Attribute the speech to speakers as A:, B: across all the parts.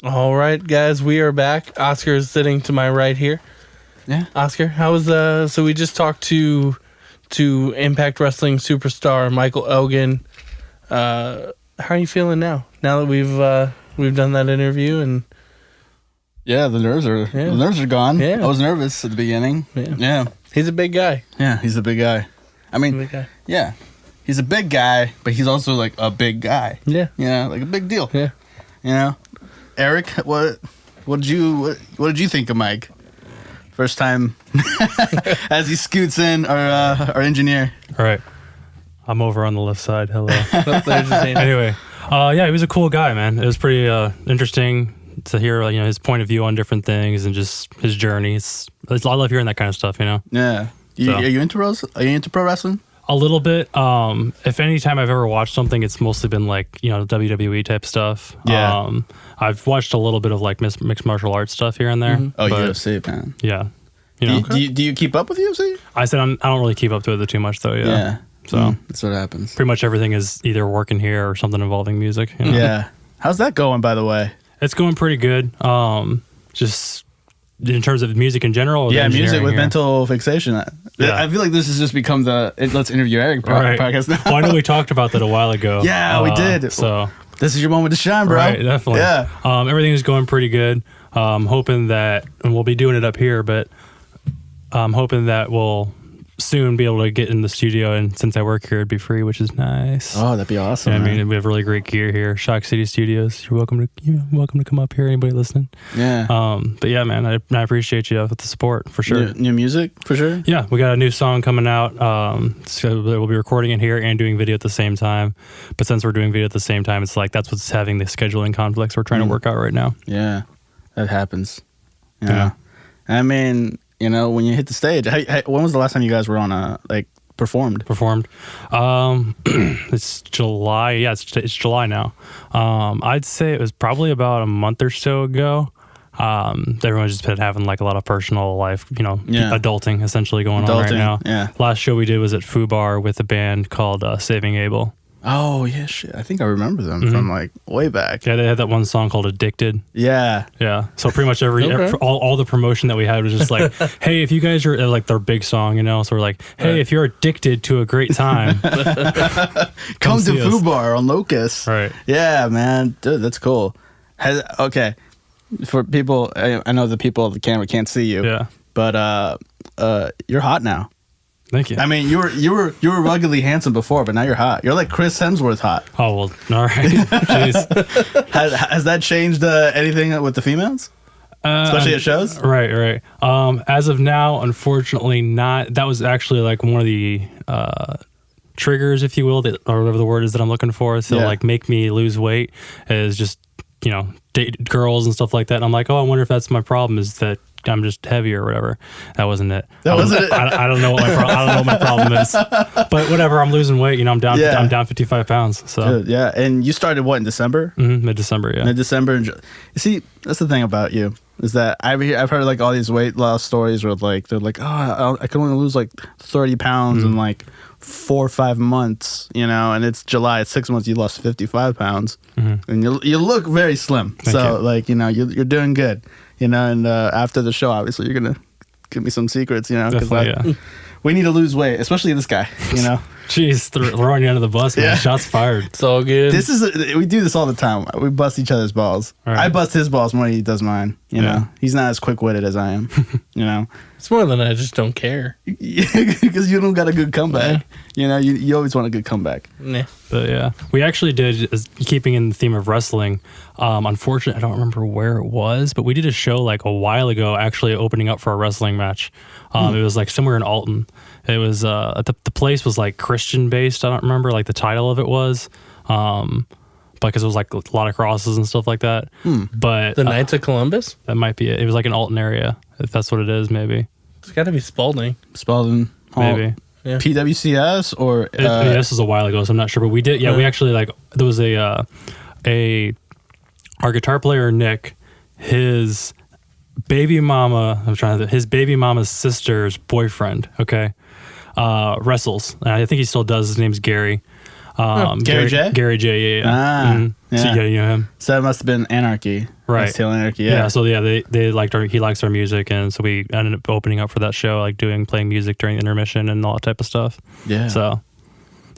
A: All right, guys, we are back. Oscar is sitting to my right here.
B: Yeah.
A: Oscar, how was so we just talked to Impact Wrestling superstar Michael Elgin. How are you feeling now? Now that we've done that interview and
B: Yeah, the nerves are gone.
A: Yeah.
B: I was nervous at the beginning. Yeah.
A: He's a big guy.
B: Yeah, he's a big guy. I mean,
A: Big guy.
B: yeah. He's a big guy, but he's also like a big guy.
A: Yeah.
B: Yeah, like a big deal.
A: Yeah.
B: You know? Eric, what did you think of Mike? First time as he scoots in, our engineer.
C: All right. I'm over on the left side. Hello.
A: There's his hand.
C: Anyway, yeah, he was a cool guy, man. It was pretty interesting to hear, his point of view on different things and just his journey. I love hearing that kind of stuff, you know?
B: Yeah. Are you into pro wrestling?
C: A little bit. If any time I've ever watched something, it's mostly been like, WWE type stuff.
B: Yeah.
C: I've watched a little bit of like mixed martial arts stuff here and there.
A: Mm-hmm.
B: Oh,
C: but,
B: UFC, man.
C: Yeah. You know,
B: Do you keep up with UFC?
C: I said I don't really keep up to it too much though. Yeah. So
B: that's what happens.
C: pretty much everything is either working here or something involving music. You know?
B: Yeah. How's that going, by the way?
C: It's going pretty good. Just in terms of music in general. Or
B: Yeah, music with
C: here?
B: mental fixation.
C: Yeah.
B: I feel like this has just become the Let's Interview Eric podcast now.
C: Well, I know we talked about that a while ago.
B: Yeah, we did.
C: So
B: This is your moment to shine, bro.
C: right, definitely.
B: Yeah.
C: Everything is going pretty good. Hoping that, and we'll be doing it up here, but I'm hoping that we'll soon be able to get in the studio, and since I work here, it'd be free, which is nice.
B: Oh, that'd be awesome.
C: I
B: man.
C: mean, we have really great gear here. Shock City Studios. You're welcome to come up here. Anybody listening?
B: Yeah.
C: But yeah, man, I appreciate you with the support for sure.
B: New music for sure.
C: Yeah, we got a new song coming out. So we'll be recording it here and doing video at the same time. But since we're doing video at the same time, it's like that's what's having the scheduling conflicts we're trying to work out right now.
B: Yeah, that happens.
C: Yeah.
B: I mean, when you hit the stage, when was the last time you guys were on performed?
C: It's July. Yeah, it's July now. I'd say it was probably about a month or so ago. Everyone's just been having like a lot of personal life, adulting essentially going on right now.
B: Yeah.
C: Last show we did was at Foo Bar with a band called Saving Abel.
B: Oh yeah, shit. I think I remember them from like way back.
C: Yeah, they had that one song called Addicted.
B: Yeah.
C: Yeah. So pretty much
A: Okay.
C: all the promotion that we had was just like, hey, if you guys are like their big song, So we're like, hey, if you're addicted to a great time,
B: Come to
C: see us.
B: Foo Bar on Locust.
C: Right.
B: Yeah, man. Dude, that's cool. Okay. For people, I know the people of the camera can't see you.
C: Yeah.
B: But you're hot now.
C: Thank you.
B: I mean, you were ruggedly handsome before, but now you're hot. You're like Chris Hemsworth hot.
C: Oh, well, all right. Jeez.
B: Has that changed anything with the females? Especially at shows?
C: Right. As of now, unfortunately not. That was actually like one of the triggers, if you will, or whatever the word is that I'm looking for. So like make me lose weight is just, date girls and stuff like that. And I'm like, oh, I wonder if that's my problem, is that I'm just heavy or whatever. That wasn't it.
B: That wasn't it.
C: I don't know what my problem is. But whatever, I'm losing weight. I'm down.
B: Yeah.
C: I'm down 55 pounds. So
B: Good, yeah. And you started what, in December?
C: Mid-December. Yeah.
B: Mid-December. You see, that's the thing about you, is that I've heard like all these weight loss stories where like they're like, oh, I can only lose like 30 pounds in like 4 or 5 months, and it's July. It's 6 months. You lost 55 pounds, and you look very slim.
C: Thank you.
B: Like you're doing good. And after the show, obviously, you're gonna give me some secrets,
C: Definitely, yeah.
B: We need to lose weight, especially this guy,
C: Jeez, throwing you under the bus, man.
B: Yeah.
C: Shots fired.
A: It's all good.
B: We do this all the time. We bust each other's balls.
C: Right.
B: I bust his balls more than he does mine.
C: Yeah.
B: He's not as quick-witted as I am.
A: It's more than I just don't care.
B: Because you don't got a good comeback. You always want a good comeback.
A: Nah.
C: But yeah, we actually did, keeping in the theme of wrestling. Unfortunately, I don't remember where it was, but we did a show like a while ago, actually opening up for a wrestling match. It was like somewhere in Alton. It was the place was like Christian based. I don't remember like the title of it was, because it was like a lot of crosses and stuff like that. But
A: The Knights of Columbus?
C: that might be it. It was like an Alton area, if that's what it is, maybe.
A: It's got to be Spalding.
B: Spalding.
C: Maybe.
A: Yeah.
B: PWCS or...
C: This was a while ago, so I'm not sure. But we did, we actually there was our guitar player, Nick, his baby mama's sister's boyfriend, okay, wrestles. And I think he still does. His name's Gary.
B: Gary J?
C: Gary J, yeah.
B: Ah, yeah.
C: So, you know him.
B: So that must have been Anarchy.
C: Right.
B: STL Anarchy, yeah.
C: Yeah, so yeah, they liked he likes our music, and so we ended up opening up for that show, like playing music during the intermission and all that type of stuff.
B: Yeah.
C: So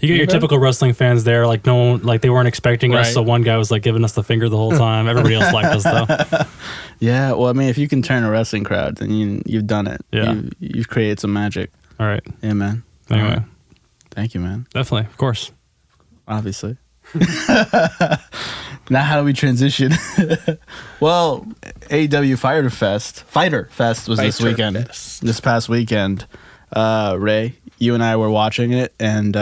C: you get your typical wrestling fans there, like no one, like they weren't expecting us, so one guy was like giving us the finger the whole time. Everybody else liked us though.
B: Yeah, well, I mean, if you can turn a wrestling crowd, then you've done it.
C: Yeah.
B: You've created some magic.
C: All right.
B: Yeah, man.
C: Anyway.
B: All right. Thank you, man.
C: Definitely, of course.
B: Obviously. Now how do we transition? Well, AEW Fyter Fest was this weekend. This past weekend. Ray, you and I were watching it, and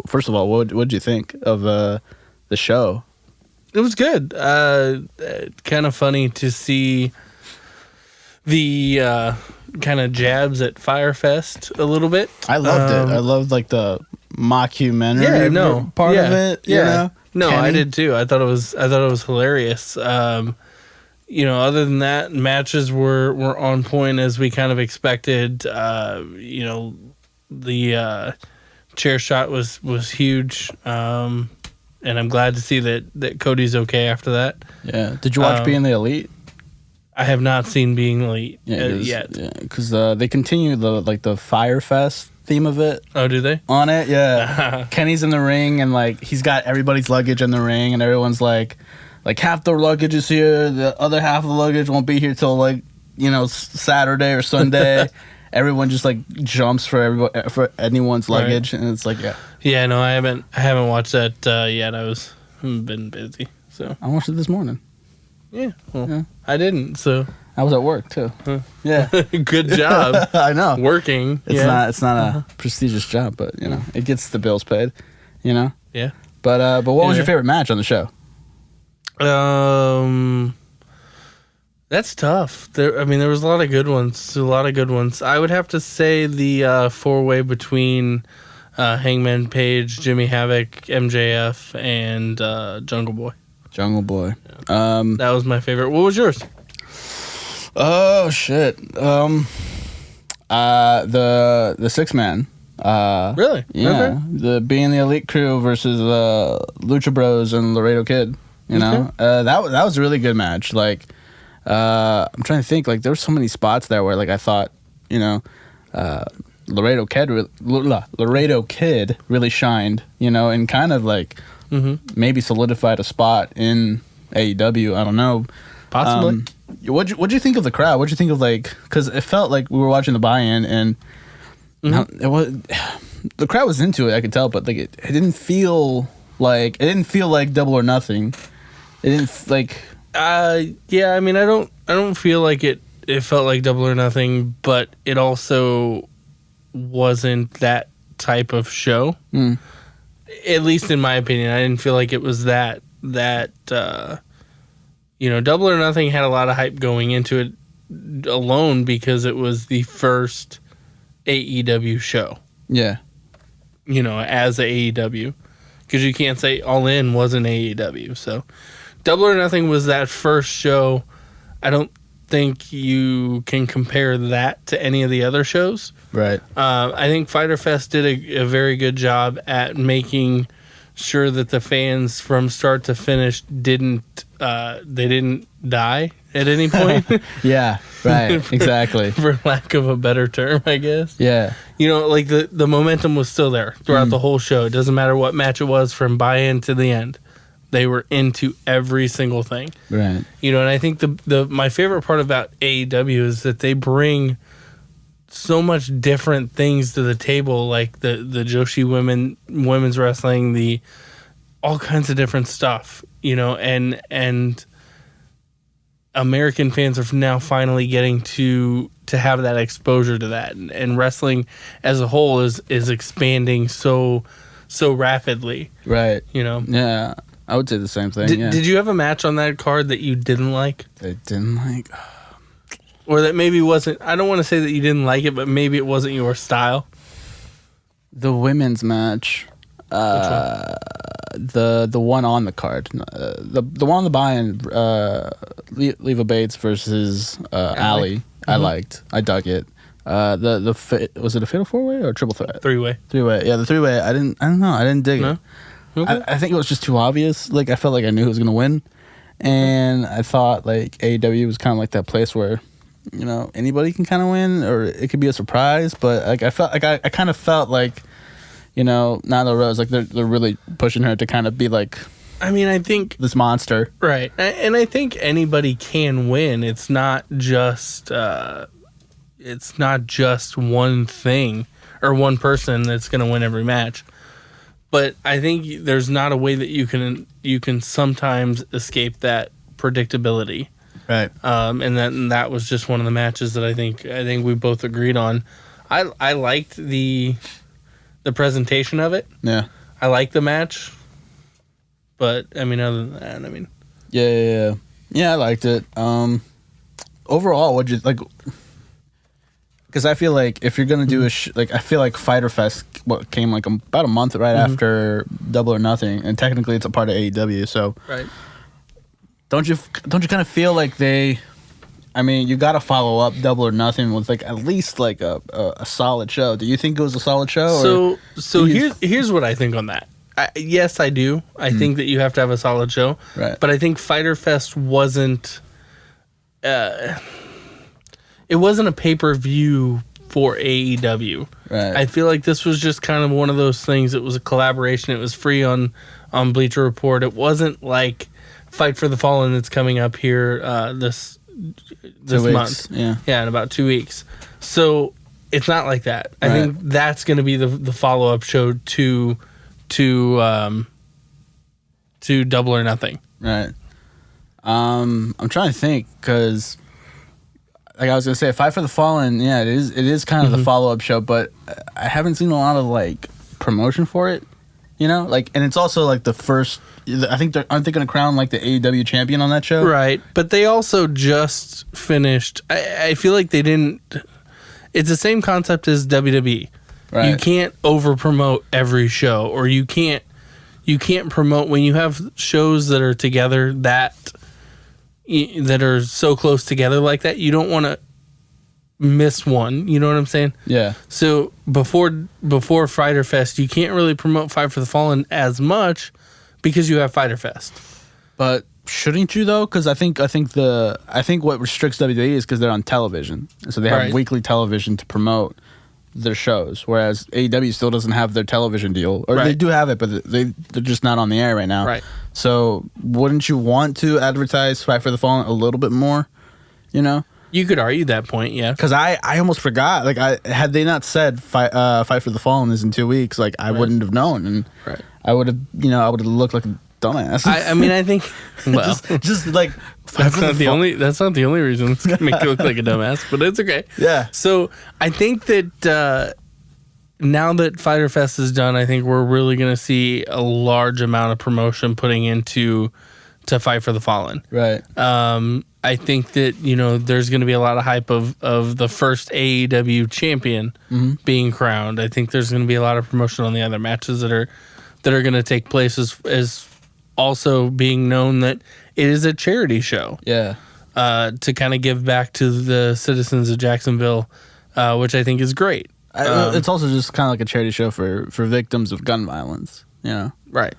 B: first of all, what did you think of the show?
A: It was good. Kind of funny to see the kind of jabs at Fyter Fest a little bit.
B: I loved it. I loved like the mockumentary part of it. You know?
A: No,
B: Kenny?
A: I did too. I thought it was hilarious. You know, other than that, matches were on point as we kind of expected. You know, the chair shot was huge. And I'm glad to see that Cody's okay after that.
B: Yeah. Did you watch Being the Elite?
A: I have not seen Being Elite yet.
B: Yeah, because they continue the Fyter Fest theme of it.
A: Oh, do they?
B: On it, yeah. Kenny's in the ring, and like he's got everybody's luggage in the ring, and everyone's like half their luggage is here, the other half of the luggage won't be here till like, you know, Saturday or Sunday. Everyone just like jumps for anyone's luggage, and it's like
A: Yeah, no, I haven't watched that yet. I've been busy, so
B: I watched it this morning.
A: Yeah, well, I didn't, so
B: I was at work too. Yeah,
A: good job.
B: I know.
A: Working.
B: It's not a prestigious job, but you know it gets the bills paid. You know.
A: Yeah.
B: But what was your favorite match on the show?
A: That's tough. There was a lot of good ones. I would have to say the four-way between Hangman Page, Jimmy Havoc, MJF, and Jungle Boy.
B: Jungle Boy.
A: That was my favorite. What was yours?
B: Oh shit. The 6-man.
A: Really?
B: Yeah.
A: Okay.
B: The Being the Elite Crew versus Lucha Bros and Laredo Kid. You know, that was a really good match. Like, I'm trying to think. Like, there were so many spots there where like I thought, you know, Laredo Kid really shined. You know, and kind of like maybe solidified a spot in AEW. I don't know.
A: Possibly.
B: What'd you think of the crowd? What'd you think of like? Because it felt like we were watching the buy-in, and the crowd was into it. I could tell, but like it didn't feel like Double or Nothing. It didn't like.
A: Yeah. I mean, I don't feel like it felt like Double or Nothing, but it also wasn't that type of show. At least in my opinion, I didn't feel like it was that. You know, Double or Nothing had a lot of hype going into it alone because it was the first AEW show.
B: Yeah.
A: You know, as a AEW. Because you can't say All In wasn't AEW. So, Double or Nothing was that first show. I don't think you can compare that to any of the other shows.
B: Right.
A: I think Fyter Fest did a very good job at making sure that the fans from start to finish didn't die at any point.
B: Yeah, right. Exactly.
A: For lack of a better term, I guess.
B: Yeah.
A: You know, like the momentum was still there throughout the whole show. It doesn't matter what match it was from buy-in to the end. They were into every single thing.
B: Right.
A: You know, and I think my favorite part about AEW is that they bring so much different things to the table, like the Joshi women's wrestling, the all kinds of different stuff, you know, and American fans are now finally getting to have that exposure to that, and wrestling as a whole is expanding so rapidly.
B: Right.
A: You know.
B: Yeah, I would say the same thing.
A: Did you have a match on that card that you didn't like?
B: I didn't like.
A: Or that maybe wasn't, I don't want to say that you didn't like it, but maybe it wasn't your style.
B: The women's match. The one on the card. The one on the buy-in, Leva Bates versus Allie. I liked. I dug it. Was it a fatal 4-way or a triple threat?
A: Three-way.
B: Yeah, the 3-way. I don't know. I didn't dig it.
A: Okay.
B: I think it was just too obvious. Like, I felt like I knew who was going to win. And I thought, like, AEW was kind of like that place where, you know, anybody can kind of win, or it could be a surprise. But, like, I felt like I kind of felt like, you know, Nyla Rose, like, they're really pushing her to kind of be, like,
A: I mean, I think
B: this monster.
A: right, and I think anybody can win. It's not just one thing or one person that's going to win every match. But I think there's not a way that you can sometimes escape that predictability.
B: Right.
A: And that was just one of the matches that I think we both agreed on. I liked the presentation of it.
B: Yeah.
A: I liked the match. But I mean, other than that, I mean,
B: Yeah, I liked it. Overall, what'd you like? Because I feel like if you're gonna do I feel like Fyter Fest came like about a month right after Double or Nothing, and technically it's a part of AEW. So
A: right.
B: Don't you kind of feel like they? I mean, you got to follow up Double or Nothing with like at least like a solid show. Do you think it was a solid show?
A: So here's what I think on that. Yes, I do. I think that you have to have a solid show.
B: Right.
A: But I think Fyter Fest wasn't. It wasn't a pay-per-view for AEW.
B: Right.
A: I feel like this was just kind of one of those things. It was a collaboration. It was free on Bleacher Report. It wasn't like Fight for the Fallen that's coming up here this month.
B: Yeah.
A: Yeah, in about 2 weeks. So it's not like that. I think that's going to be the follow-up show to Double or Nothing.
B: Right. I'm trying to think because, like I was gonna say, Fight for the Fallen. Yeah, it is kind of the follow-up show, but I haven't seen a lot of like promotion for it. You know, like, and it's also like the first. I think aren't they going to crown like the AEW champion on that show?
A: Right, but they also just finished. I feel like they didn't. It's the same concept as WWE.
B: Right.
A: You can't over promote every show, or you can't promote when you have shows that are together that are so close together like that. You don't want to miss one. You know what I'm saying?
B: Yeah.
A: So before Fyter Fest, you can't really promote Fight for the Fallen as much because you have Fyter Fest.
B: But shouldn't you though? Because I think what restricts WWE is because they're on television, so they have weekly television to promote their shows, whereas AEW still doesn't have their television deal, or they do have it, but they're just not on the air right now.
A: Right.
B: So wouldn't you want to advertise Fight for the Fallen a little bit more? You know,
A: you could argue that point, yeah.
B: Because I almost forgot. Like, had they not said Fight for the Fallen is in 2 weeks, like I wouldn't have known, and I would have looked like a dumbass.
A: I mean, I think well,
B: just like
A: that's not the only reason it's gonna make you look like a dumbass, but it's okay.
B: Yeah.
A: So I think that now that Fyter Fest is done, I think we're really gonna see a large amount of promotion putting into Fight for the Fallen.
B: Right.
A: I think that there's going to be a lot of hype of the first AEW champion being crowned. I think there's going to be a lot of promotion on the other matches that are going to take place as also being known that it is a charity show.
B: Yeah.
A: To kind of give back to the citizens of Jacksonville, which I think is great.
B: It's also just kind of like a charity show for victims of gun violence.
A: Right.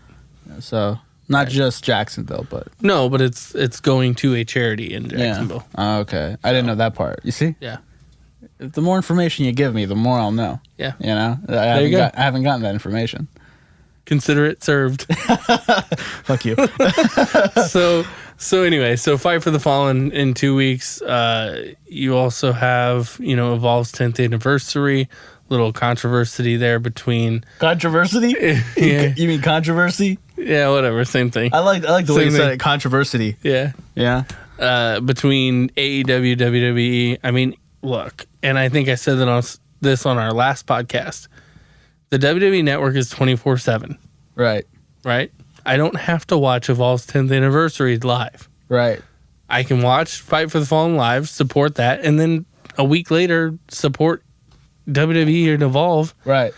B: So. Not just Jacksonville, but
A: no, but it's going to a charity in Jacksonville.
B: Yeah. Okay, I didn't know that part. You see?
A: Yeah.
B: The more information you give me, the more I'll know.
A: Yeah.
B: I haven't gotten that information.
A: Consider it served.
B: Fuck you.
A: So anyway, Fight for the Fallen in 2 weeks. You also have Evolve's 10th anniversary. Little controversy there between
B: controversy.
A: Yeah.
B: You mean controversy?
A: Yeah, whatever, same thing.
B: I like the way you said it, controversy.
A: Yeah. Between AEW, WWE. I mean, look, and I think I said this on our last podcast. The WWE Network is 24/7.
B: Right.
A: I don't have to watch Evolve's 10th anniversary live.
B: Right.
A: I can watch Fight for the Fallen live, support that, and then a week later support WWE or Evolve.
B: Right.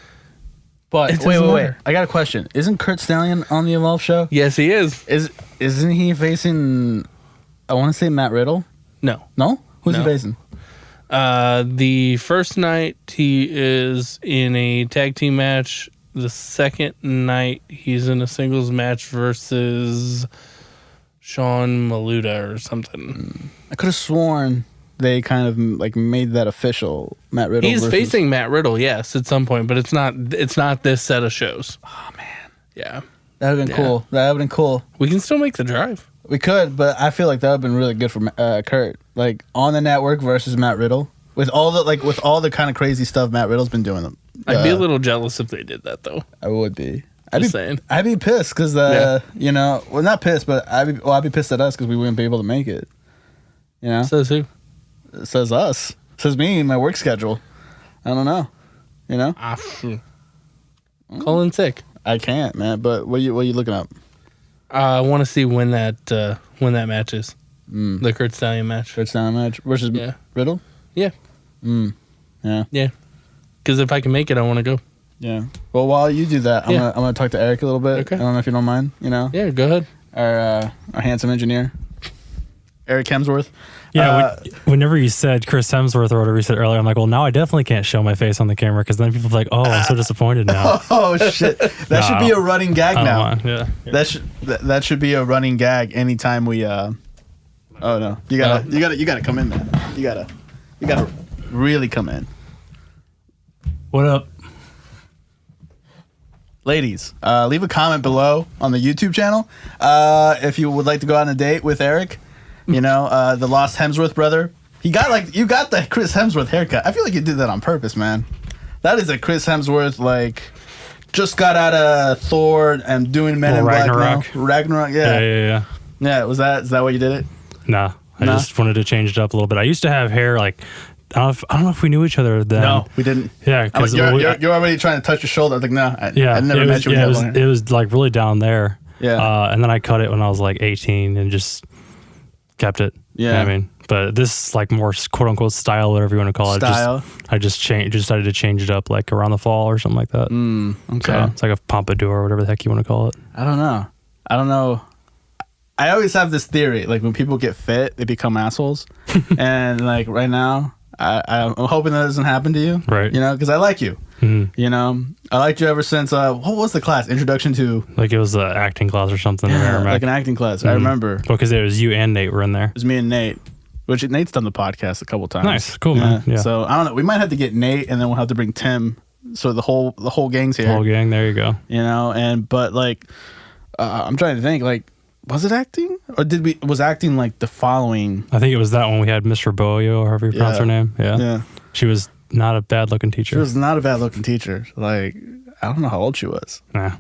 B: But wait. I got a question. Isn't Kurt Stallion on the Evolve show?
A: Yes, he is.
B: Isn't he facing, I want to say Matt Riddle?
A: No?
B: Who's he facing?
A: The first night he is in a tag team match. the second night he's in a singles match versus Sean Maluda or something.
B: I could have sworn they kind of like made that official. Matt Riddle.
A: He's facing Matt Riddle, yes, at some point, but it's not this set of shows.
B: Oh man,
A: Yeah.
B: that would have been cool. That would have been cool.
A: We can still make the drive.
B: We could, but I feel like that would have been really good for Kurt. Like on the network versus Matt Riddle with all the kind of crazy stuff Matt Riddle's been doing.
A: I'd be a little jealous if they did that, though.
B: I would be.
A: Saying.
B: I'd be pissed because well, not pissed, but I'd be pissed at us because we wouldn't be able to make it. You know,
A: Says who?
B: it says us, it says me, my work schedule. I don't know. You know,
A: Call in sick.
B: I can't, man. But what are you looking up?
A: I want to see when that match is. The Kurt Stallion match.
B: Kurt Stallion match versus Riddle.
A: Yeah.
B: Yeah.
A: Yeah. Because if I can make it, I want to go.
B: Yeah. Well, while you do that, I'm gonna talk to Eric a little bit.
A: Okay.
B: I don't know if you don't mind. You know.
A: Yeah, go ahead.
B: Our handsome engineer, Eric Hemsworth.
C: Yeah, whenever you said Chris Hemsworth or whatever you said earlier, I'm like, well, now I definitely can't show my face on the camera because then people are like, oh, I'm so disappointed now.
B: Oh shit! That should be a running gag now.
C: Yeah.
B: That should be a running gag anytime we. Oh no! You gotta come in there. You gotta really come in.
C: What up?
B: Ladies, leave a comment below on the YouTube channel if you would like to go on a date with Eric. You know, the lost Hemsworth brother. You got the Chris Hemsworth haircut. I feel like you did that on purpose, man. That is a Chris Hemsworth, like, just got out of Thor and doing Men in Black now. Ragnarok, yeah. Yeah, is that what you did it?
C: Nah, I just wanted to change it up a little bit. I used to have hair like, I don't know if we knew each other then.
B: No, we didn't.
C: Yeah, because
B: you're already trying to touch your shoulder. I was like, no, I never met you.
C: It was like really down there.
B: Yeah.
C: And then I cut it when I was like 18 and just kept it.
B: Yeah.
C: You know what I mean, but this like more quote unquote style, whatever you want to call it. I just decided to change it up like around the fall or something like that.
B: Okay.
C: So it's like a pompadour or whatever the heck you want to call it.
B: I don't know. I always have this theory, like when people get fit, they become assholes. And like right now, I'm hoping that doesn't happen to you.
C: Right.
B: You know, because I like you.
C: Mm-hmm.
B: You know, I liked you ever since, what was the class? Introduction to...
C: Like it was an acting class or something.
B: Yeah, like an acting class. I remember.
C: Well, because it was you and Nate were in there.
B: It was me and Nate, which Nate's done the podcast a couple times.
C: Nice. Cool, man. Yeah.
B: So I don't know. We might have to get Nate and then we'll have to bring Tim. So the whole gang's here.
C: The whole gang. There you go.
B: You know, but like, I'm trying to think, like, was it acting? Or was acting like the following?
C: I think it was that one we had Mr. Boyo, or however you pronounce her name. Yeah. She was not a bad looking teacher.
B: She was not a bad looking teacher. Like, I don't know how old she was.
C: Nah.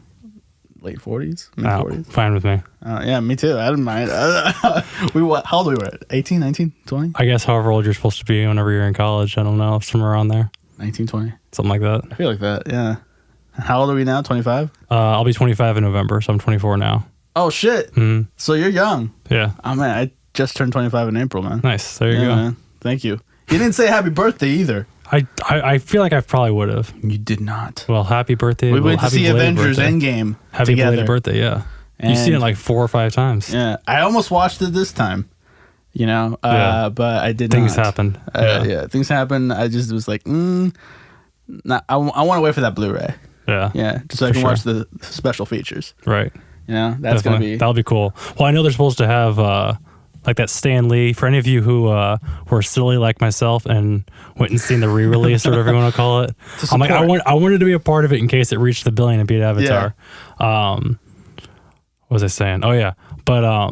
B: Late 40s? Mid 40s?
C: Fine with me.
B: Yeah, me too. I didn't mind. How old we were at? 18, 19, 20?
C: I guess however old you're supposed to be whenever you're in college. I don't know. Somewhere around there.
B: 19, 20.
C: Something like that.
B: I feel like that, yeah. How old are we now? 25?
C: I'll be 25 in November, so I'm 24 now.
B: Oh, shit.
C: Mm-hmm.
B: So you're young.
C: Yeah.
B: Oh, man, I just turned 25 in April, man.
C: Nice. There you go.
B: Man. Thank you. You didn't say happy birthday either.
C: I feel like I probably would have.
B: You did not.
C: Well, happy birthday.
B: We went to see Avengers Endgame
C: Happy
B: together.
C: belated birthday, yeah.
B: And
C: you've seen it like 4 or 5 times.
B: Yeah. I almost watched it this time, you know, but I did
C: Things
B: not.
C: happened.
B: Yeah, things happened. I just was like, I want to wait for that Blu-ray.
C: Yeah.
B: Yeah, just so I can watch the special features.
C: Right.
B: You know, that's going to be...
C: That'll be cool. Well, I know they're supposed to have like that Stan Lee. For any of you who were silly like myself and went and seen the re-release or whatever you want to call it, I'm like, I wanted to be a part of it in case it reached the billion and beat Avatar. Yeah. What was I saying? Oh, yeah. But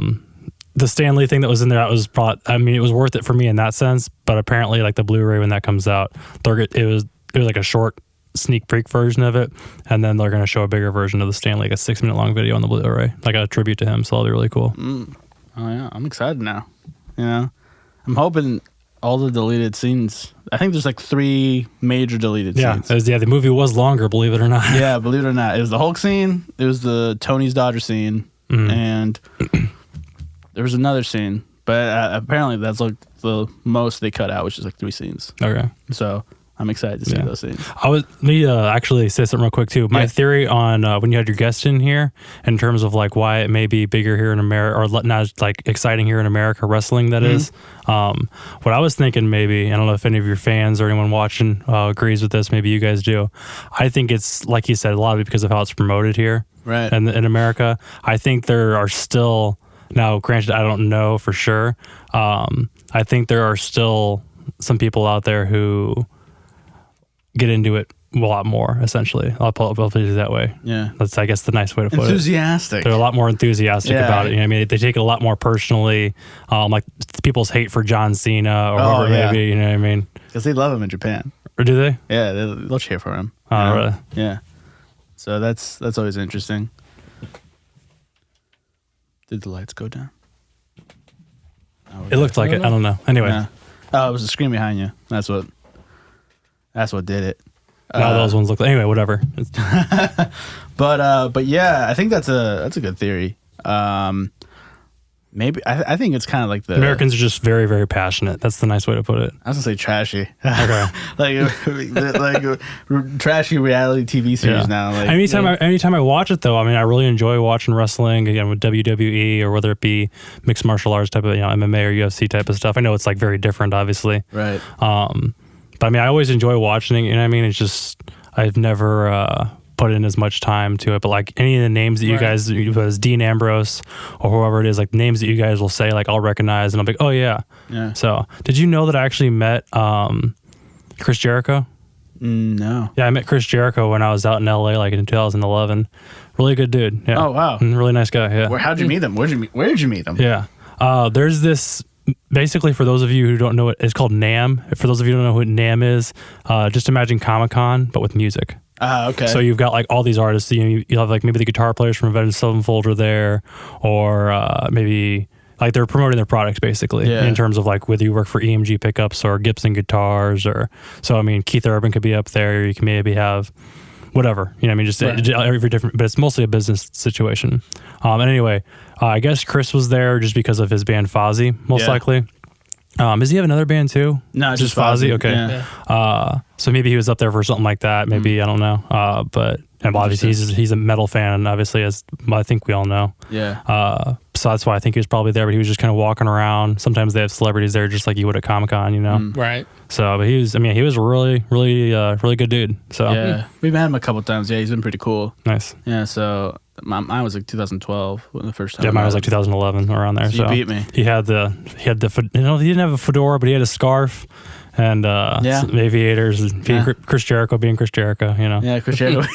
C: the Stan Lee thing that was in there, that was probably... I mean, it was worth it for me in that sense, but apparently like the Blu-ray when that comes out, it was like a short sneak peek version of it, and then they're going to show a bigger version of the Stan Lee, like a 6-minute long video on the Blu-ray, like a tribute to him. So that'll be really cool.
B: Oh yeah, I'm excited now. You know, I'm hoping all the deleted scenes. I think there's like 3 major deleted scenes.
C: The movie was longer, believe it or not.
B: Yeah, believe it or not, it was the Hulk scene, it was the Tony's Dodger scene, and there was another scene, but apparently that's like the most they cut out, which is like 3 scenes.
C: Okay.
B: So I'm excited to see those things.
C: Let me actually say something real quick too. My theory on when you had your guest in here, in terms of like why it may be bigger here in America, or not as like exciting here in America, wrestling that is. What I was thinking, maybe, I don't know if any of your fans or anyone watching agrees with this. Maybe you guys do. I think it's like you said, a lot of it because of how it's promoted here,
B: right?
C: And in America, I think there are still, now granted, I don't know for sure. I think there are still some people out there who get into it a lot more, essentially. I'll put it that way.
B: Yeah.
C: That's, I guess, the nice way to put
B: Enthusiastic.
C: it. They're a lot more enthusiastic about it. You know what I mean? They take it a lot more personally. Like people's hate for John Cena or whoever maybe, you know what I mean?
B: Because they love him in Japan.
C: Or do they?
B: Yeah, they'll cheer for him.
C: Oh, really?
B: Yeah. So that's always interesting. Did the lights go down? Oh,
C: it looked like it. I don't know. Anyway.
B: Yeah. Oh, it was a screen behind you. That's what did it.
C: No, those ones look like, anyway, whatever.
B: But yeah, I think that's a good theory. Maybe I think it's kind of like the
C: Americans are just very, very passionate. That's the nice way to put it.
B: I was gonna say trashy.
C: Okay.
B: like trashy reality TV series now. Like
C: anytime I watch it though, I mean, I really enjoy watching wrestling again with WWE or whether it be mixed martial arts type of, MMA or UFC type of stuff. I know it's like very different, obviously.
B: Right.
C: But I mean, I always enjoy watching it. You know what I mean? It's just I've never put in as much time to it. But like any of the names that you guys, was Dean Ambrose or whoever it is, like names that you guys will say, like I'll recognize and I'll be like, oh yeah. So did you know that I actually met Chris Jericho?
B: No.
C: Yeah, I met Chris Jericho when I was out in LA, like in 2011. Really good dude. Yeah.
B: Oh wow.
C: Really nice guy. Yeah.
B: How'd you meet him? Where did you meet him?
C: Yeah. There's this. Basically, for those of you who don't know it, it's called NAMM. For those of you who don't know who NAMM is, just imagine Comic-Con, but with music.
B: Okay.
C: So you've got like all these artists. You have like maybe the guitar players from Avenged Sevenfold are there, or maybe like they're promoting their products basically in terms of like whether you work for EMG pickups or Gibson guitars, or so I mean Keith Urban could be up there. You can maybe have whatever, you know what I mean, just every different, but it's mostly a business situation. And anyway, I guess Chris was there just because of his band Fozzy, most likely. Does he have another band too?
B: No,
C: just Fozzy. Okay.
B: Yeah.
C: So maybe he was up there for something like that. Maybe I don't know. But and obviously he's a metal fan, obviously, as I think we all know.
B: Yeah.
C: So that's why I think he was probably there. But he was just kind of walking around. Sometimes they have celebrities there, just like you would at Comic-Con, you know.
A: Right.
C: So, but he was a really, really good dude. So
B: yeah, we've met him a couple times. Yeah, he's been pretty cool.
C: Nice.
B: Yeah. So mine was like 2012 when the first time.
C: Yeah, mine was like 2011 around there.
B: So you beat me.
C: He had the he didn't have a fedora, but he had a scarf and some aviators. Chris Jericho being Chris Jericho, you know.
B: Yeah, Chris Jericho.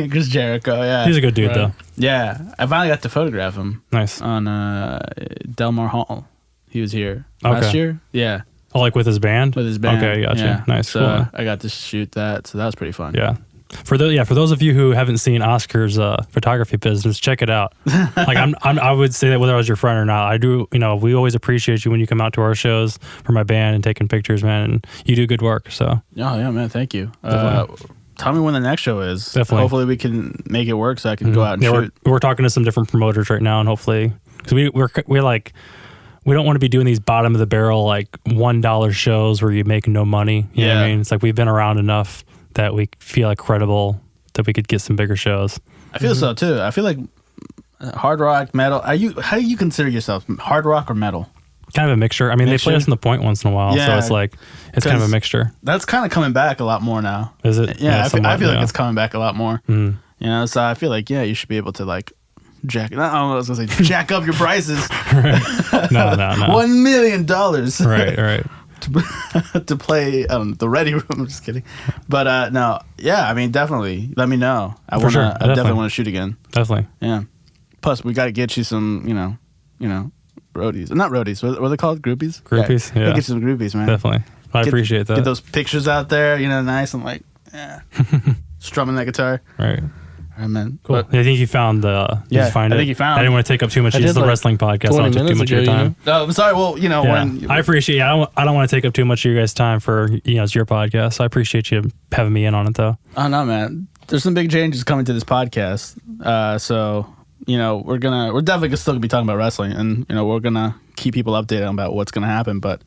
B: Chris Jericho. Yeah.
C: He's a good dude though.
B: Yeah, I finally got to photograph him.
C: Nice.
B: On Delmar Hall. He was here last year. Yeah.
C: Oh, like with his band?
B: With his band.
C: Okay, gotcha.
B: Yeah.
C: Nice.
B: So
C: cool.
B: I got to shoot that. So that was pretty fun.
C: Yeah. For those of you who haven't seen Oscar's photography business, check it out. Like I would say that whether I was your friend or not, I do. You know, we always appreciate you when you come out to our shows for my band and taking pictures, man. And you do good work. So.
B: Oh yeah, man. Thank you. Tell me when the next show is.
C: Definitely.
B: Hopefully we can make it work so I can go out and shoot.
C: We're talking to some different promoters right now, and hopefully, because we're like. We don't want to be doing these bottom of the barrel, like $1 shows where you make no money. You know what I mean? It's like we've been around enough that we feel like credible that we could get some bigger shows.
B: I feel so too. I feel like hard rock, metal. How do you consider yourself? Hard rock or metal?
C: Kind of a mixture. I mean, they play us in the Point once in a while, so it's like it's kind of a mixture.
B: That's kind of coming back a lot more now.
C: Is it?
B: Yeah, I feel like it's coming back a lot more. You know, so I feel like you should be able to like jack. I don't know what I was gonna say. Jack up your prices.
C: No.
B: $1 million.
C: Right.
B: To play the Ready Room. I'm just kidding. But no, yeah. I mean, definitely. Let me know. I definitely want to shoot again.
C: Definitely.
B: Yeah. Plus, we got to get you some. You know, roadies. Not roadies. What are they called? Groupies.
C: Groupies. Yeah.
B: Get you some groupies, man.
C: Definitely. I appreciate that.
B: Get those pictures out there. You know, nice and like, strumming that guitar.
C: Right.
B: All right, man.
C: Cool. I think you found the.
B: Yeah,
C: find
B: I
C: it.
B: think you found.
C: I didn't want to take up too much. It's the wrestling podcast. I don't take too much of your time.
B: No, I'm sorry. Well, when
C: I appreciate. I don't want to take up too much of your guys' time for it's your podcast. So I appreciate you having me in on it, though.
B: Oh no, man. There's some big changes coming to this podcast. So we're definitely still gonna be talking about wrestling, and we're gonna keep people updated about what's gonna happen. But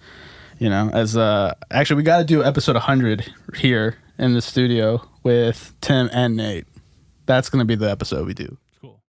B: You know, as actually we got to do episode 100 here in the studio with Tim and Nate. That's going to be the episode we do.